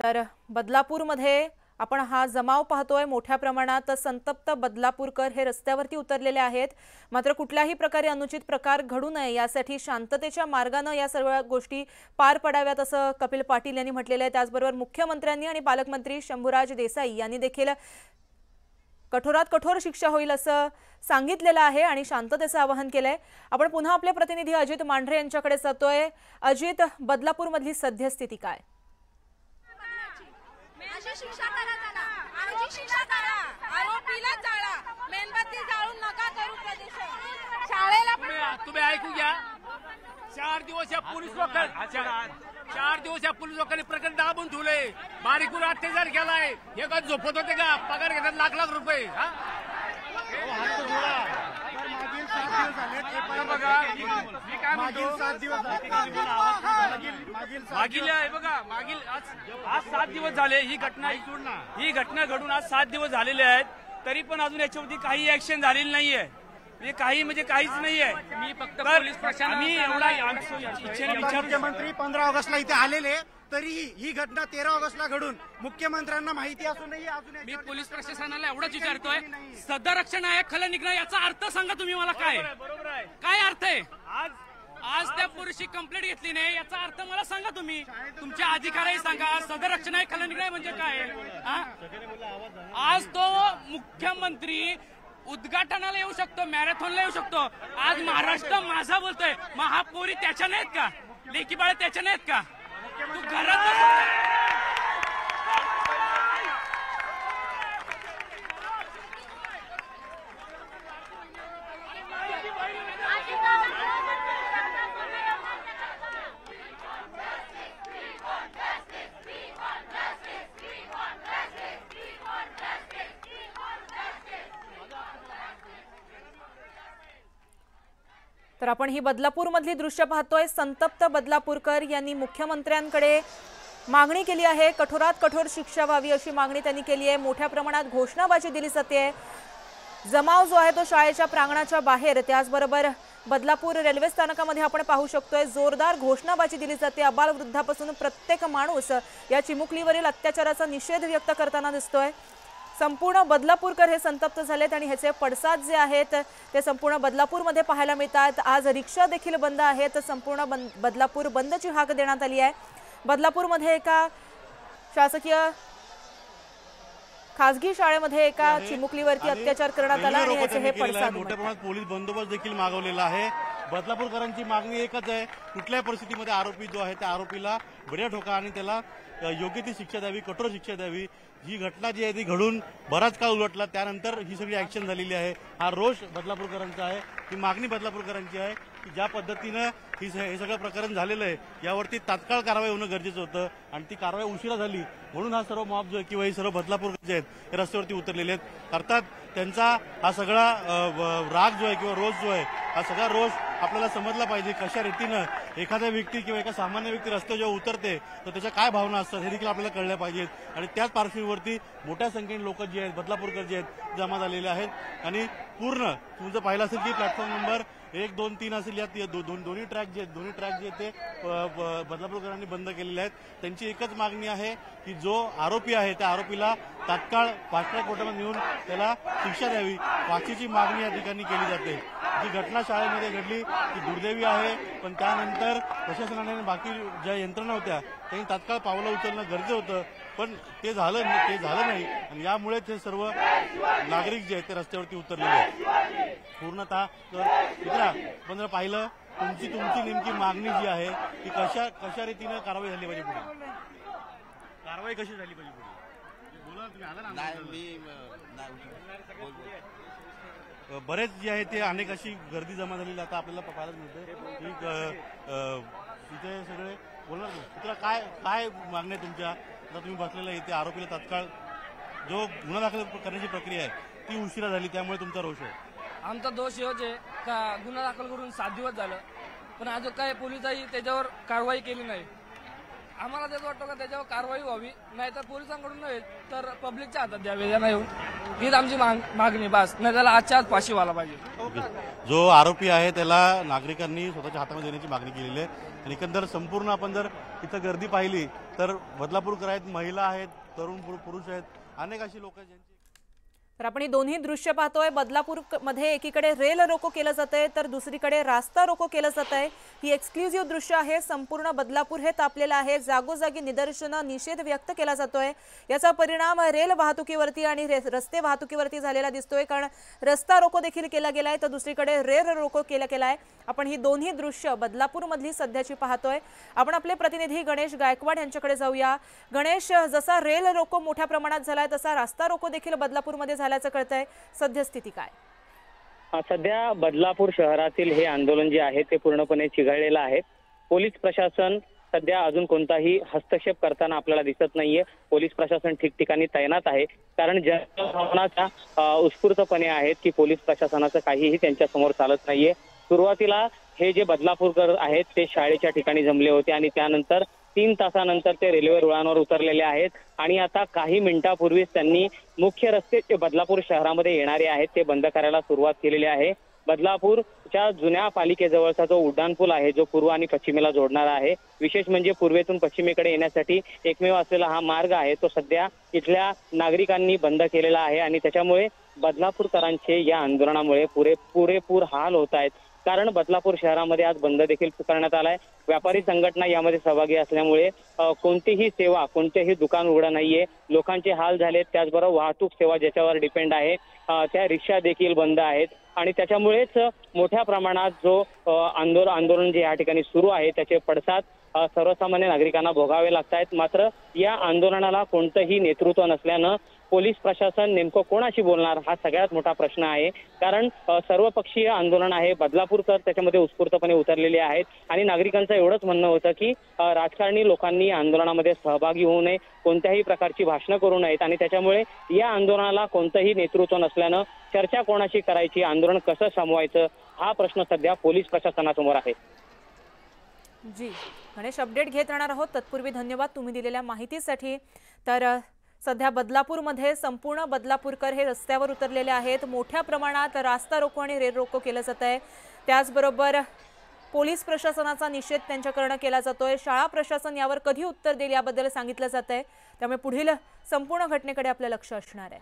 तर बदलापूरमध्ये आपण हा जमाव पाहतोय। मोठ्या प्रमाणात संतप्त बदलापूरकर हे रस्त्यावरती उतरलेले आहेत। मात्र कुठल्याही प्रकारे अनुचित प्रकार घडू नये यासाठी शांततेच्या मार्गाने या सर्व गोष्टी पार पडाव्यात असं कपिल पाटील यांनी म्हटलेलं आहे। त्याचबरोबर मुख्यमंत्र्यांनी आणि पालकमंत्री शंभूराज देसाई यांनी देखील कठोरात कठोर शिक्षा होईल असं सांगितलेलं आहे आणि शांततेचं आवाहन केलंय। आपण पुन्हा आपले प्रतिनिधी अजित मांढरे यांच्याकडे जातोय। अजित, बदलापूरमधली सद्यस्थिती काय? शिक्षा करा त्याला, शिक्षा करा, आरोपीला जाळा, मेणबत्ती जाळून नका करू प्रदूषण। शाळेला पण तुम्ही ऐकू घ्या। 4 दिवस या पोलीस लोकांनी प्रकरण दाबून ठेवले, बारीकून अत्याचार केलाय। हे का झोपत होते का? पगार घेतात लाख लाख रुपये। मागील आज 7 दिवस झाले ही घटना घडून आज 7 दिवस झालेले आहेत, तरी पण अजून याच्यावरती काही ऍक्शन झालेली नाहीये। म्हणजे काहीच नाहीये। मी फक्त पोलीस मुख्यमंत्री 15 ऑगस्टला इथे आलेले, तरीही ही घटना 13 ऑगस्टला घडून मुख्यमंत्र्यांना माहिती असूनही अजून मी पोलीस प्रशासनाला एवढंच विचारतोय, सदरक्षण आहे खलनिग्रह याचा अर्थ सांगा तुम्ही मला। काय अर्थ आहे? आज त्या पुरुषी कंप्लेंट घेतली नाही याचा अर्थ मला सांगा तुम्ही। तुमच्या अधिकारी सांगा, सदरक्षण आहे खलनिग्रह म्हणजे काय? आज तो मुख्यमंत्री उद्घाटनाला येऊ शकतो, मॅरेथॉनला येऊ शकतो। आज महाराष्ट्र माझा बोलतोय, महापौरी त्याच्या नाहीत का? लेकी बाळ त्याच्या नाहीत का? तू घरात तर आपण ही बदलापूरमधली दृश्य पाहतोय। संतप्त बदलापूरकर यांनी मुख्यमंत्र्यांकडे मागणी केली आहे, कठोरात कठोर शिक्षा व्हावी अशी मागणी त्यांनी केली आहे। मोठ्या प्रमाणात घोषणाबाजी दिली जाते। जमाव जो आहे तो शाळेच्या प्रांगणाच्या बाहेर, त्याचबरोबर बदलापूर रेल्वे स्थानकामध्ये आपण पाहू शकतोय जोरदार घोषणाबाजी दिली जाते। अबालवृद्धापासून प्रत्येक माणूस या चिमुकलीवरील अत्याचाराचा निषेध व्यक्त करताना दिसतोय। संपूर्ण बदलापूरकर हे संतप्त झालेत आणि ह्याचे पडसाद जे आहेत ते संपूर्ण बदलापूरमध्ये पाहायला मिळतात। आज रिक्षा देखील बंद आहेत। संपूर्ण बदलापूर बंदची हाक देण्यात आली आहे। बदलापूरमध्ये एका शासकीय खासगी शाळेमध्ये एका चिमुकलीवरती अत्याचार करण्यात आला आणि ह्याचे हे पडसाद। मोठ्या प्रमाणात पोलीस बंदोबस्त देखील मागवलेला आहे। बदलापूरकरांची मागणी एकच आहे, कुठल्याही परिस्थितीमध्ये आरोपी जो आहे त्या आरोपीला बड्या ठोका आणि त्याला योग्य ती शिक्षा द्यावी, कठोर शिक्षा द्यावी। ही घटना जी आहे ती घडून बराच काळ उलटला, त्यानंतर ही सगळी ऍक्शन झालेली आहे। हा रोष बदलापूरकरांचा आहे, ही मागणी बदलापूरकरांची आहे की ज्या पद्धतीनं हे सगळं प्रकरण झालेलं आहे यावरती तात्काळ कारवाई होणं गरजेचं होतं आणि ती कारवाई उशिरा झाली, म्हणून हा सर्व मॉब जो आहे किंवा हे सर्व बदलापूरकर जे आहेत हे रस्त्यावरती उतरलेले आहेत। अर्थात त्यांचा हा सगळा राग जो आहे किंवा रोष जो आहे हा सगळा रोष आपल्याला समजला पाहिजे। कशा रीतीनं एखाद्या व्यक्ती किंवा एका सामान्य व्यक्ती रस्त्यावर जेव्हा उतरते तर त्याच्या काय भावना असतात हे देखील आपल्याला कळल्या पाहिजेत आणि त्याच पार्श्वभूमीवरती मोठ्या संख्येने लोक जे आहेत बदलापूरकर जे आहेत जमा झालेले आहेत आणि पूर्ण तुमचं पाहिलं असेल की प्लॅटफॉर्म नंबर 1, 2, 3 असेल यात दोन्ही ट्रॅक जे आहेत ते बदलापूरकरांनी बंद केलेले आहेत। त्यांची एकच मागणी आहे की जो आरोपी आहे त्या आरोपीला तात्काळ फास्ट ट्रॅक कोर्टामध्ये नेऊन त्याला शिक्षा द्यावी, फाशीची मागणी या ठिकाणी केली जाते। जी घटना शाळेमध्ये घडली ती दुर्दैवी आहे, पण त्यानंतर प्रशासनाने बाकी ज्या यंत्रणा होत्या त्यांनी तात्काळ पावलं उचलणं गरजेचं होतं, पण ते झालं नाही आणि यामुळेच हे सर्व नागरिक जे आहेत ते रस्त्यावरती उतरलेले आहेत पूर्णतः। तर आपण जर पाहिलं तुमची नेमकी मागणी जी आहे ती कशा रीतीनं कारवाई झाली पाहिजे, पुढे कारवाई कशी झाली पाहिजे पुढे बोला तुम्ही आला ना। बरेच जे आहे ते अनेक अशी गर्दी जमा झालेली आता आपल्याला पाहायला मिळते। तिथे सगळे बोलणार तुला काय मागणी आहे तुमच्या? आता तुम्ही बसलेला इथे आरोपीला तात्काळ जो गुन्हा दाखल करण्याची प्रक्रिया आहे ती उशिरा झाली, त्यामुळे तुमचा रोष आहे। आमचा दोष हेच आहे का गुन्हा दाखल करून 7 दिवस झालं, पण अजून काय पोलिसांनी त्याच्यावर कारवाई केली नाही। आम्हाला तेच वाटतं का त्याच्यावर कारवाई व्हावी, नाहीतर पोलिसांकडून नाही तर पब्लिकच्या हातात द्यावे त्यांना येऊन. हीच आमची मागणी बस. नाही त्याला आजच्या आज फाशी व्हायला पाहिजे. जो आरोपी आहे त्याला नागरिकांनी स्वतःच्या हातामध्ये देण्याची मागणी केलेली आहे. आणि एकंदर संपूर्ण आपण जर इथं गर्दी पाहिली तर बदलापूरकर आहेत, महिला आहेत, तरुण पुरुष आहेत, अनेक अशी लोक ज्यांची. तर आपण ही दोन्ही दृश्य पाहतोय. बदलापूर मध्ये एकीकडे रेल रोको केलं जातंय तर दुसरीकडे रास्ता रोको केलं जातंय. ही एक्सक्लुझिव्ह दृश्य आहे. संपूर्ण बदलापूर हे तापलेलं आहे. जागोजागी निदर्शनं, निषेध व्यक्त केला जातोय. याचा परिणाम रेल वाहतुकीवरती आणि रस्ते वाहतुकीवरती झालेला दिसतोय, कारण रस्ता रोको देखील केला गेलाय तर दुसरीकडे रेल रोको केला गेलाय. आपण ही दोन्ही दृश्य बदलापूर मधली सध्याची पाहतोय. आपण आपले प्रतिनिधी गणेश गायकवाड यांच्याकडे जाऊया. गणेश, जसा रेल रोको मोठ्या प्रमाणात झालाय तसा रस्ता रोको देखील बदलापूरमध्ये झाल्याचं कळतंय. सद्यस्थिती काय? सध्या बदलापूर शहरातील हे आंदोलन जे आहे ते पूर्णपणे चिघळलेलं आहे. पोलीस प्रशासन सध्या अजून कोणताही हस्तक्षेप करताना आपल्याला दिसत नाहीये. पोलीस प्रशासन ठिकठिकाणी तैनात आहे, कारण जनभावनाचा उत्स्फूर्तपणे आहेत की पोलीस प्रशासनाचं काहीही त्यांच्या समोर चालत नाहीये. सुरुवातीला हे जे बदलापूरकर आहेत ते शाळेच्या ठिकाणी जमले होते आणि त्यानंतर 3 तासानंतर ते रेल्वे रुळांवर उतरलेले आहेत आणि आता काही मिनिटांपूर्वीच त्यांनी मुख्य रस्ते जे बदलापूर शहरामध्ये येणारे आहेत ते बंद करायला सुरुवात केलेली आहे. बदलापूरच्या जुन्या पालिकेजवळचा जो उड्डाणपूल आहे, जो पूर्व आणि पश्चिमेला जोडणारा आहे, विशेष म्हणजे पूर्वेतून पश्चिमेकडे येण्यासाठी एकमेव असलेला हा मार्ग आहे, तो सध्या इथल्या नागरिकांनी बंद केलेला आहे आणि त्याच्यामुळे बदलापूरकरांचे या आंदोलनामुळे पुरेपूर हाल होत आहेत. कारण बदलापूर शहरामध्ये आज बंद देखील पुकारण्यात आलाय. व्यापारी संघटना यामध्ये सहभागी असल्यामुळे कोणतीही सेवा, कोणतेही दुकान उघडं नाहीये. लोकांचे हाल झालेत. त्याचबरोबर वाहतूक सेवा ज्याच्यावर डिपेंड आहे त्या रिक्षा देखील बंद आहेत आणि त्याच्यामुळेच मोठ्या प्रमाणात जो आंदोलन जे या ठिकाणी सुरू आहे त्याचे पडसाद सर्वसामान्य नागरिकांना भोगावे लागत आहेत. मात्र या आंदोलनाला कोणतंही नेतृत्व नसल्यानं पोलीस प्रशासन नेमकं कोणाशी बोलणार हा सगळ्यात मोठा प्रश्न आहे. कारण सर्वपक्षीय आंदोलन आहे. बदलापूरकर त्याच्यामध्ये उत्स्फूर्तपणे उतरलेले आहेत आणि नागरिकांचं एवढंच म्हणणं होतं की राजकारणी लोकांनी आंदोलनामध्ये सहभागी होऊ नये, कोणत्याही प्रकारची भाषणं करू नयेत आणि त्याच्यामुळे या आंदोलनाला कोणतंही नेतृत्व नसल्यानं चर्चा कोणाशी करायची, आंदोलन कसं थांबवायचं हा प्रश्न सध्या पोलीस प्रशासनासमोर आहे. जी गणेश, अपडेट घेत राहणार आहोत. तत्पूर्वी धन्यवाद तुम्ही दिलेल्या माहितीसाठी. तर सध्या बदलापूरमध्ये संपूर्ण बदलापूरकर हे रस्त्यावर उतरलेले आहेत. मोठ्या प्रमाणात रास्ता रोको आणि रेल रोको केलं जात आहे. त्याचबरोबर पोलीस प्रशासनाचा निषेध त्यांच्याकडून केला जातोय. शाळा प्रशासन यावर कधी उत्तर देईल याबद्दल सांगितलं जात आहे. त्यामुळे पुढील संपूर्ण घटनेकडे आपलं लक्ष असणार आहे.